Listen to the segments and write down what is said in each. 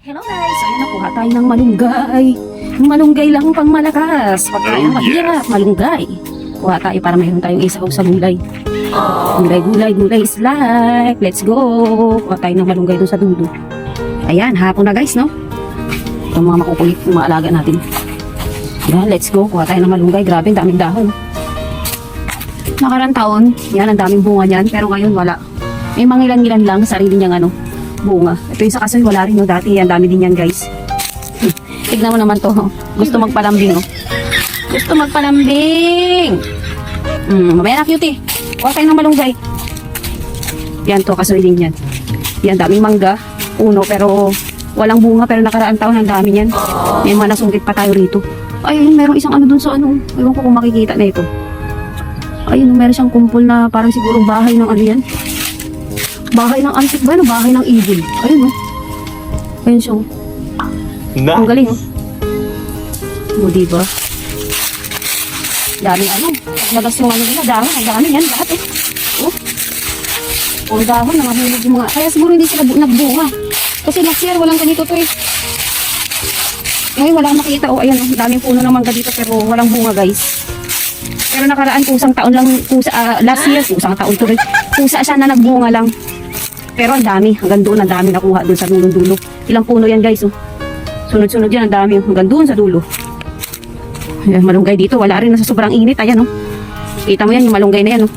Hello guys! So ayun, nakuha tayo ng malunggay. Malunggay lang pang malakas. Pag tayo mahirap, malunggay. Kuha tayo para mayroon tayong isaw sa gulay. Gulay is life. Let's go! Kuha tayo ng malunggay dun sa dulo. Ayan, hapon na guys, no? Ito mga makukulit, yung mga alaga natin. Ayan, let's go. Kuha tayo ng malunggay. Grabe, ang daming dahon. Nakarang taon, yan, ang daming bunga niyan. Pero ngayon, wala. May mangilan-ngilan lang sa sarili niyang bunga. Ito yung sa kasoy, wala rin, no? Dati, ang dami din yan, guys. Tignan mo naman to. Gusto magpalambing, no? Gusto magpalambing! Mamaya na, cutie. Kuha tayo ng malunggay. Yan to, kasoy din yan. Yan, daming mangga. Puno, pero walang bunga. Pero nakaraan taon, ang dami yan. May mga nasungkit pa tayo rito. Ayun, merong isang ano dun sa ano. Ewan ko kung makikita na ito. Ayun, meron siyang kumpol na parang siguro bahay ng ano yan. Bahay ng antik ba? Bahay ng evil. Ayun, no? Ayun siya. Nice. Ang galing, oh. O, diba? Daming ano. Nagas yung ano nila. Dahon. Ang dami yan. Lahat, eh. Oh. O, dahon. Namahulog yung mga. Kaya siguro hindi sila nagbunga. Kasi last year, walang ganito to, eh. Ngayon, wala akong makita. O, ayan, oh. Daming puno ng mangga dito, pero walang bunga, guys. Pero nakaraan, kusang taon lang. Last year, kusang taon to rin. Kusa siya na nagbunga lang. Pero ang dami, hanggang doon ang dami nakuha doon sa dulo-dulo. Ilang puno yan guys, oh. Sunod-sunod yan, ang dami, hanggang doon sa dulo. Ayan, malunggay dito, wala rin, nasa sobrang init, ayan, oh. Kita mo yan, yung malunggay na yan, oh.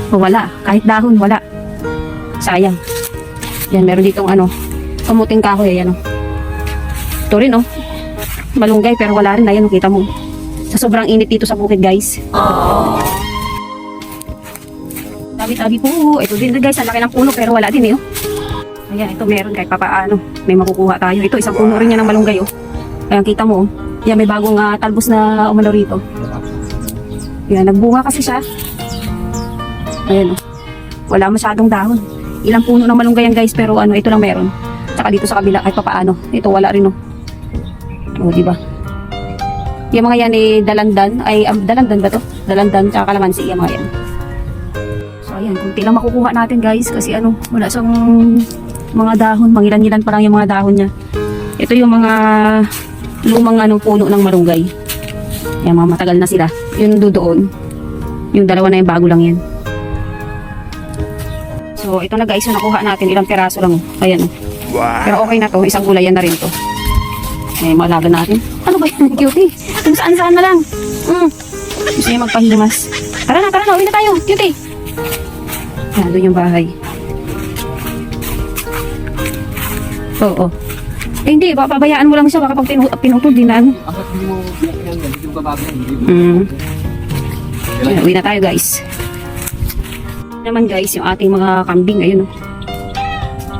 O, wala, kahit dahon, wala. Sayang. Yan, meron ditong ano, kamuting kahoy, ayan, oh. Ito rin, oh. Malunggay, pero wala rin, ayan, oh, kita mo. Sa sobrang init dito sa bukid, guys. Tabi-tabi po. Ito din guys, ang laki ng puno pero wala din, eh. Oh. Ayan, ito meron kahit papaano. May makukuha tayo. Ito, isang puno rin yan ng malunggay, oh. Ayan, kita mo, oh. Yan, may bagong talbos na umano rito. Ayan, nagbunga kasi siya. Ayan, oh. Wala masyadong dahon. Ilang puno ng malunggay yan guys, pero ano, ito lang meron. Tsaka dito sa kabila kahit papaano. Ito, wala rin, oh. Oh, diba? Yung mga yan, eh, dalandan. Ay, dalandan ba to? Dalandan, tsaka kalamansi, yung mga yan. Ayan, kunti lang makukuha natin guys kasi ano, wala siyang mga dahon, mangilan-ngilan pa lang yung mga dahon niya. Ito yung mga lumang puno ng malunggay. Ayan, mga matagal na sila. Yung doon, yung dalawa na yung bago lang yan. So, ito na guys, yung nakuha natin, ilang peraso lang. Ayan. Wow. Pero okay na to, isang gulayan na rin to. Ayan, malaga natin. Ano ba yan, cutie? Kung saan-saan na lang. Gusto niya magpahimas. Tara na, uwi na tayo, cutie. Yan, doon yung bahay. Oo. Eh, hindi, papabayaan mo lang siya. Baka pag pinutol din na. Yan, uwi na tayo guys. Naman guys, yung ating mga kambing, ayun.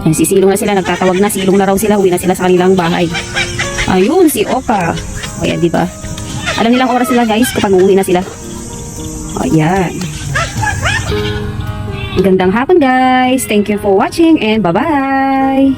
Yan, sisilong na sila. Nagtatawag na. Silong na raw sila. Uwi na sila sa kanilang bahay. Ayun, si Opa. O yan, diba? Alam nilang oras sila guys kapag uuwi na sila. O yan. Magandang hapon guys. Thank you for watching and bye-bye.